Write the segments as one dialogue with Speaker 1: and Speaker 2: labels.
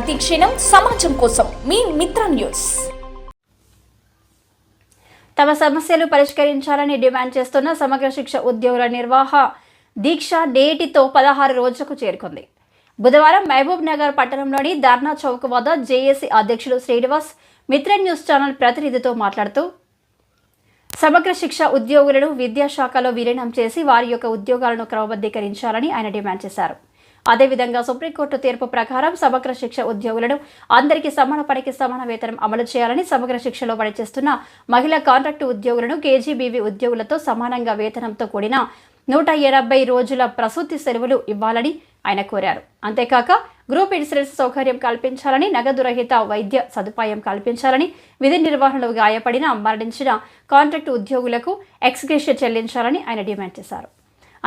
Speaker 1: ప్రతిక్షణం సమాజం కోసం మీ మిత్ర న్యూస్.
Speaker 2: తమ సమస్యలు పరిష్కరించాలని డిమాండ్ చేస్తున్న సమగ్ర శిక్ష ఉద్యోగుల నిర్వాహ దీక్ష నేటితో 16 రోజులకు చేరుకుంది. బుధవారం మహబూబ్ నగర్ పట్టణంలోని ధర్నా చౌక్ వద్ద జేఏసీ అధ్యక్షులు శ్రీనివాస్ మిత్ర న్యూస్ ఛానల్ ప్రతినిధితో మాట్లాడుతూ సమగ్ర శిక్ష ఉద్యోగులను విద్యాశాఖలో విలీనం చేసి వారి యొక్క ఉద్యోగాలను క్రమబద్ధీకరించాలని ఆయన డిమాండ్ చేశారు. అదేవిధంగా సుప్రీంకోర్టు తీర్పు ప్రకారం సమగ్ర శిక్ష ఉద్యోగులను అందరికీ సమాన పనికి సమాన వేతనం అమలు చేయాలని, సమగ్ర శిక్షలో పనిచేస్తున్న మహిళా కాంట్రాక్టు ఉద్యోగులను కేజీబీవీ ఉద్యోగులతో సమానంగా వేతనంతో కూడిన 180 రోజుల ప్రసూతి సెలవులు ఇవ్వాలని ఆయన కోరారు. అంతేకాక గ్రూప్ ఇన్సూరెన్స్ సౌకర్యం కల్పించాలని, నగదు రహిత వైద్య సదుపాయం కల్పించాలని, విధి నిర్వహణలో గాయపడిన మరణించిన కాంట్రాక్టు ఉద్యోగులకు ఎక్స్గ్రేషియా చెల్లించాలని ఆయన డిమాండ్ చేశారు.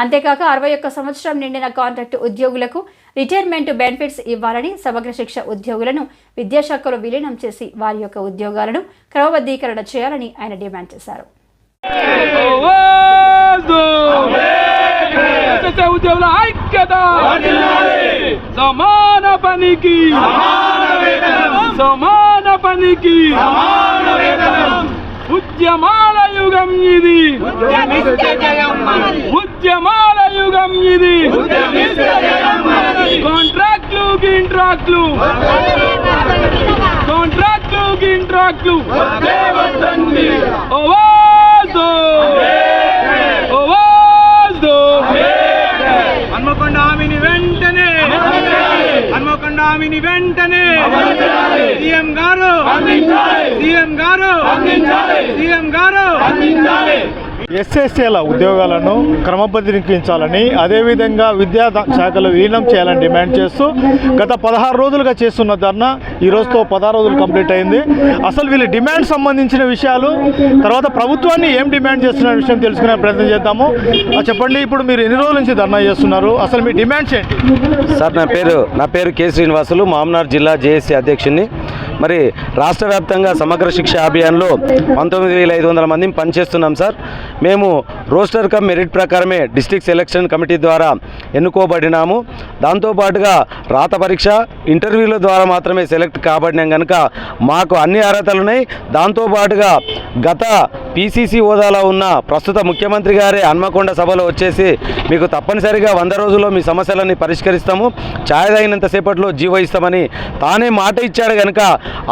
Speaker 2: అంతేకాక 61 సంవత్సరం నిండిన కాంట్రాక్టు ఉద్యోగులకు రిటైర్మెంట్ బెనిఫిట్స్ ఇవ్వాలని, సమగ్ర శిక్ష ఉద్యోగులను విద్యాశాఖలో విలీనం చేసి వారి యొక్క ఉద్యోగాలను క్రమబద్ధీకరణ చేయాలని ఆయన డిమాండ్ చేశారు.
Speaker 3: ఉద్యోగుల ఐక్యత, సమాన పనికి సమాన పనికి ఉద్యమాల యుగం ఇది, ఉద్యమాల యుగం ఇది. కాంట్రాక్ట్లు గింట్రాక్ట్లు, కాంట్రాక్ట్లు గింట్రాక్ట్లు హన్మకొండ హామీని వెంటనే, హన్మకొండ హామీని వెంటనే సీఎం గారు, సీఎం గారు, సీఎం గారు
Speaker 4: ఎస్ఎస్ఏల ఉద్యోగాలను క్రమబద్ధీకరించాలని, అదేవిధంగా విద్యా శాఖలో విలీనం చేయాలని డిమాండ్ చేస్తూ గత 16 రోజులుగా చేస్తున్న ధర్నా ఈ రోజుతో 16 రోజులు కంప్లీట్ అయింది. అసలు వీళ్ళ డిమాండ్ సంబంధించిన విషయాలు, తర్వాత ప్రభుత్వాన్ని ఏం డిమాండ్ చేస్తున్న విషయం తెలుసుకునే ప్రయత్నం చేద్దాము. చెప్పండి, ఇప్పుడు మీరు ఎన్ని రోజుల నుంచి ధర్నా చేస్తున్నారు, అసలు మీ డిమాండ్స్ ఏంటి?
Speaker 5: సార్, నా పేరు కె శ్రీనివాసులు, మామనార్ జిల్లా జేఏసీ అధ్యక్షుడిని. మరి రాష్ట్ర వ్యాప్తంగా సమగ్ర శిక్ష అభియాన్లో 19,500 మంది పనిచేస్తున్నాం సార్. మేము రోస్టర్ కమ్ మెరిట్ ప్రకారమే డిస్ట్రిక్ట్ సెలక్షన్ కమిటీ ద్వారా ఎన్నుకోబడినాము. దాంతోపాటుగా రాత పరీక్ష, ఇంటర్వ్యూల ద్వారా మాత్రమే సెలెక్ట్ కాబడినాం కనుక మాకు అన్ని అర్హతలున్నాయి. దాంతోపాటుగా గత పీసీసీ హోదాలో ఉన్న ప్రస్తుత ముఖ్యమంత్రి గారే హన్మకొండ సభలో వచ్చేసి మీకు తప్పనిసరిగా 100 రోజుల్లో మీ సమస్యలన్నీ పరిష్కరిస్తాము, ఛాయ్ తాగినంతసేపట్లో జీవో ఇస్తామని తానే మాట ఇచ్చాడు కనుక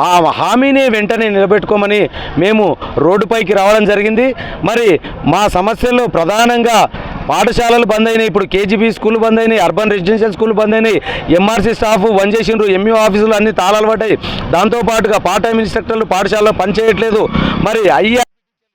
Speaker 5: ఆ హామీని వెంటనే నిలబెట్టుకోమని మేము రోడ్డుపైకి రావడం జరిగింది. మరి మా సమస్యల్లో ప్రధానంగా పాఠశాలలు బంద్ అయినాయి, ఇప్పుడు కేజీబీ స్కూల్ బంద్ అయినాయి, అర్బన్ రెసిడెన్షియల్ స్కూల్ బంద్ అయినాయి, ఎంఆర్సీ స్టాఫ్ బంద్ చేసిండ్రు, ఎంఈఓ ఆఫీసులు అన్ని తాళాలు పడ్డాయి. దాంతోపాటుగా పార్ట్ టైం ఇన్స్ట్రక్టర్లు పాఠశాలలో పనిచేయట్లేదు. మరి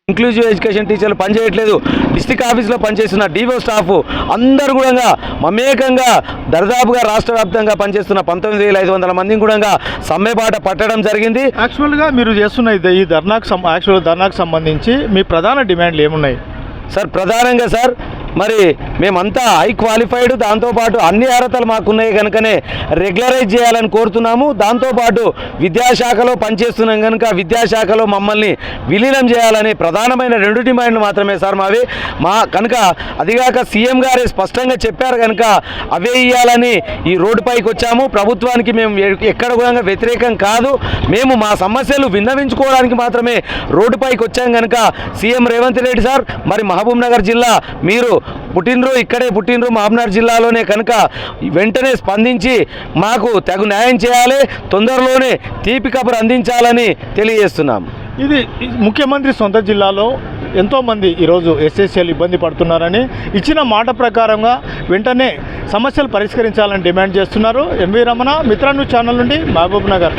Speaker 5: ఇంక్లూజివ్ ఎడ్యుకేషన్ టీచర్లు పనిచేయట్లేదు. డిస్టిక్ ఆఫీస్లో పనిచేస్తున్న డిఓ స్టాఫ్ అందరూ కూడా మమేకంగా దరిదాపుగా రాష్ట్ర వ్యాప్తంగా పనిచేస్తున్న 19,500 మందిని కూడా సమ్మెబాట పట్టడం జరిగింది.
Speaker 4: యాక్చువల్గా మీరు చేస్తున్న ఈ ధర్నాకు సంబంధించి మీ ప్రధాన డిమాండ్లు ఏమున్నాయి
Speaker 5: సార్? ప్రధానంగా సార్, మరి మేమంతా హై క్వాలిఫైడ్, దాంతోపాటు అన్ని అర్హతలు మాకున్నాయి కనుకనే రెగ్యులరైజ్ చేయాలని కోరుతున్నాము. దాంతోపాటు విద్యాశాఖలో పనిచేస్తున్నాం కనుక విద్యాశాఖలో మమ్మల్ని విలీనం చేయాలని ప్రధానమైన 2 డిమాండ్లు మాత్రమే సార్ మావి. కనుక అదిగాక సీఎం గారే స్పష్టంగా చెప్పారు కనుక అవే ఇవ్వాలని ఈ రోడ్డుపైకి వచ్చాము. ప్రభుత్వానికి మేము ఎక్కడ కూడా వ్యతిరేకం కాదు, మేము మా సమస్యలు విన్నవించుకోవడానికి మాత్రమే రోడ్డుపైకి వచ్చాం కనుక సీఎం రేవంత్ రెడ్డి సార్, మరి మహబూబ్ నగర్ జిల్లా మీరు ఇక్కడే పుట్టినరు మహబూబ్నగర్ జిల్లాలోనే కనుక వెంటనే స్పందించి మాకు తగు న్యాయం చేయాలి, తొందరలోనే తీపి కబురు అందించాలని తెలియజేస్తున్నాం.
Speaker 4: ఇది ముఖ్యమంత్రి సొంత జిల్లాలో ఎంతోమంది ఈరోజు ఎస్ఎస్ఏలు ఇబ్బంది పడుతున్నారని ఇచ్చిన మాట ప్రకారంగా వెంటనే సమస్యలు పరిష్కరించాలని డిమాండ్ చేస్తున్నారు. ఎంవి రమణ, మిత్ర న్యూస్ ఛానల్ నుండి మహబూబ్ నగర్.